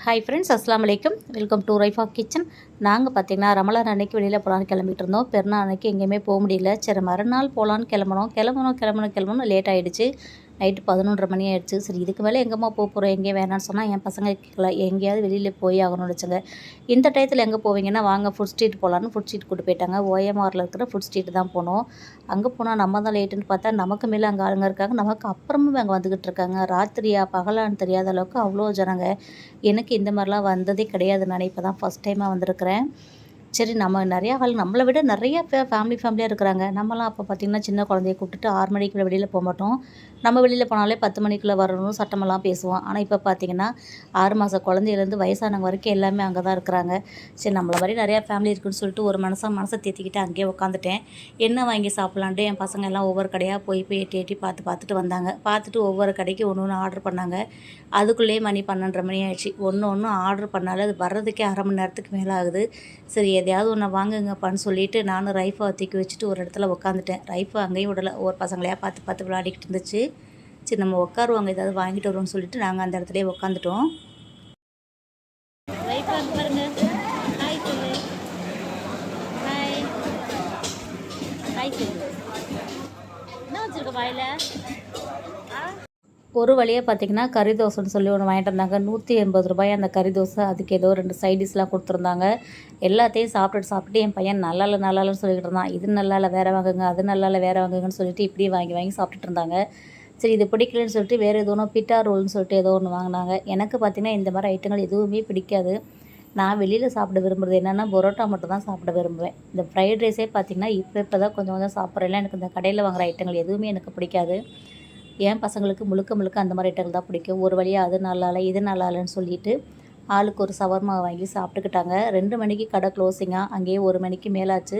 Hi friends, அஸ்ஸலாமு அலைக்கும். Welcome to Raifa kitchen. நாங்கள் பார்த்திங்கன்னா ரமலான் அன்னைக்கு வெளியில் போகலான்னு கிளம்பிட்டு இருந்தோம். பெருநாள் அன்னைக்கு எங்கேயுமே போக முடியல. சரி, மறுநாள் போகலான்னு கிளம்பணும் லேட் ஆகிடுச்சு. நைட்டு 11:30 மணி ஆகிடுச்சு. சரி, இதுக்கு மேலே எங்கேம்மா போக போகிறோம், எங்கேயும் வேணான்னு சொன்னால் என் பசங்க கேட்கல, எங்கேயாவது வெளியில் போய் ஆகணும்னு வச்சுங்க. இந்த டயத்தில் எங்கே போவீங்கன்னா வாங்க ஃபுட் ஸ்ட்ரீட் போகலான்னு ஃபுட் ஸ்ட்ரீட் கூட்டு போயிட்டாங்க. ஓஎம்ஆரில் இருக்கிற ஃபுட் ஸ்ட்ரீட் தான் போனோம். அங்கே போனால் நம்ம தான் லேட்டுன்னு பார்த்தா நமக்கு மேலே அங்கே ஆளுங்க இருக்காங்க. நமக்கு அப்புறமும் அங்கே வந்துக்கிட்டு இருக்காங்க. ராத்திரியா பகலான்னு தெரியாத அளவுக்கு அவ்வளோ ஜனங்க. எனக்கு இந்த மாதிரிலாம் வந்ததே கிடையாது. நான் இப்போ தான் ஃபஸ்ட் டைமாக வந்திருக்கிறேன். சரி, நம்ம நிறையா நம்மளை விட நிறைய ஃபேமிலியாக இருக்கிறாங்க. நம்மலாம் அப்போ பார்த்திங்கன்னா சின்ன குழந்தைய கூப்பிட்டுட்டு 6 மணிக்குள்ளே வெளியில் போக மாட்டோம். நம்ம வெளியில் போனாலே 10 மணிக்குள்ளே வரணும் சட்டமெல்லாம் பேசுவோம். ஆனால் இப்போ பார்த்திங்கன்னா 6 மாத குழந்தையிலேருந்து வயசானவங்க வரைக்கும் எல்லாமே அங்கே தான் இருக்கிறாங்க. சரி, நம்மளை மாதிரி நிறையா ஃபேமிலி இருக்குதுன்னு சொல்லிட்டு ஒரு மனசை தேற்றிக்கிட்டு அங்கேயே உட்காந்துட்டேன். என்ன வாங்கி சாப்பிட்லான்ட்டு என் பசங்க எல்லாம் ஒவ்வொரு கடையாக போய் எட்டி பார்த்துட்டு வந்தாங்க. பார்த்துட்டு ஒவ்வொரு கடைக்கு ஒன்று ஆர்டர் பண்ணாங்க. அதுக்குள்ளேயே மணி 12:30 மணி ஆயிடுச்சு. ஒன்று ஆர்டர் பண்ணாலும் அது வர்றதுக்கே அரை மணி நேரத்துக்கு மேலே ஆகுது. சரி, எதையாவது ஒன்று வாங்குங்கப்பான்னு சொல்லிவிட்டு நானும் ரைஃபா தூக்கி வச்சுட்டு ஒரு இடத்துல உட்காந்துட்டேன். ரைஃபா அங்கேயும் விடலை, ஒரு பசங்களையாக பார்த்து விளையாடிக்கிட்டு இருந்துச்சு. சரி, நம்ம உட்காருவாங்க, ஏதாவது வாங்கிட்டு வருவோம்னு சொல்லிட்டு நாங்கள் அந்த இடத்துலையே உட்காந்துட்டோம். என்ன வச்சுருக்க வாயில? ஒரு வழியாக பார்த்திங்கன்னா கறி தோசைன்னு சொல்லி ஒன்று வாங்கிட்டு வந்தாங்க. 180 ரூபாய் அந்த கறி தோசை. அதுக்கு ஏதோ 2 சைடிஷ்லாம் கொடுத்துருந்தாங்க. எல்லாத்தையும் சாப்பிட்டு என் பையன் நல்லாலன்னு சொல்லிக்கிட்டு இருந்தான். இது நல்லா இல்லை, வேறு வாங்குங்க, அது நல்லா இல்லை, வேறு வாங்குங்கன்னு சொல்லிட்டு இப்படியே வாங்கி சாப்பிட்டுட்டு இருந்தாங்க. சரி, இது பிடிக்கலன்னு சொல்லிட்டு வேறு ஏதோ ஒன்று பிட்டா ரோல்னு சொல்லிட்டு ஏதோ ஒன்று வாங்கினாங்க. எனக்கு பார்த்திங்கன்னா இந்த மாதிரி ஐட்டங்கள் எதுவுமே பிடிக்காது. நான் வெளியில் சாப்பிட விரும்புகிறது என்னென்னா பரோட்டா மட்டும் தான் சாப்பிட விரும்புவேன். இந்த ஃப்ரைட் ரைஸே பார்த்திங்கன்னா இப்போ தான் கொஞ்சம் சாப்பிட்றேன். எனக்கு இந்த கடையில் வாங்குகிற ஐட்டங்கள் எதுவுமே எனக்கு பிடிக்காது. என் பசங்களுக்கு முழுக்க அந்த மாதிரி ஐட்டங்கள் தான் பிடிக்கும். ஒரு வழியாக அது நல்லா இல்லை, இது நல்லா இல்லைன்னு சொல்லிட்டு ஆளுக்கு ஒரு சவர்மா வாங்கி சாப்பிட்டுக்கிட்டாங்க. 2 மணிக்கு கடை க்ளோசிங்காக, அங்கேயே 1 மணிக்கு மேலாச்சு.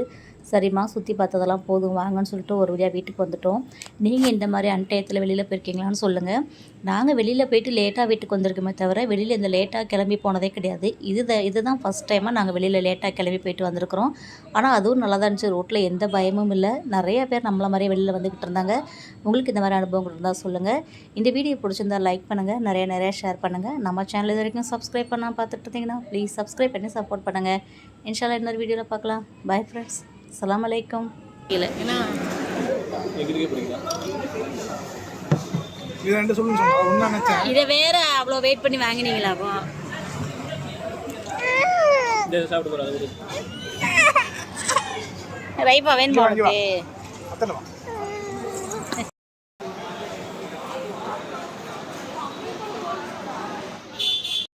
சரிம்மா, சுற்றி பார்த்ததெல்லாம் போதும் வாங்கன்னு சொல்லிட்டு ஒரு வழியாக வீட்டுக்கு வந்துட்டோம். நீங்கள் இந்த மாதிரி அன்டயத்தில் வெளியில் போயிருக்கீங்களான்னு சொல்லுங்கள். நாங்கள் வெளியில் போயிட்டு லேட்டாக வீட்டுக்கு வந்திருக்கோமே தவிர வெளியில் இந்த லேட்டாக கிளம்பி போனதே கிடையாது. இதுதான் ஃபஸ்ட் டைமாக நாங்கள் வெளியில் லேட்டாக கிளம்பி போயிட்டு வந்திருக்கிறோம். ஆனால் அதுவும் நல்லா தான் இருந்துச்சு. ரோட்டில் எந்த பயமும் இல்லை. நிறைய பேர் நம்மள மாதிரியே வெளியில் வந்துக்கிட்டு இருந்தாங்க. உங்களுக்கு இந்த மாதிரி அனுபவங்கள் இருந்தால் சொல்லுங்கள். இந்த வீடியோ பிடிச்சிருந்தால் லைக் பண்ணுங்கள், நிறைய ஷேர் பண்ணுங்கள். நம்ம சேனல் இது வரைக்கும் சப்ஸ்கிரைப் பண்ணால் பார்த்துட்டு இருந்தீங்கன்னா ப்ளீஸ் சப்ஸ்கிரைப் பண்ணி சப்போர்ட் பண்ணுங்கள். இன்ஷால்லா இன்னொரு வீடியோவில் பார்க்கலாம். பை ஃப்ரெண்ட்ஸ், அஸ்ஸலாமு அலைக்கும். இல்லை இதை வேற அவ்வளோ வெயிட் பண்ணி வாங்கினீங்களா? ரைப்பா வேணும்.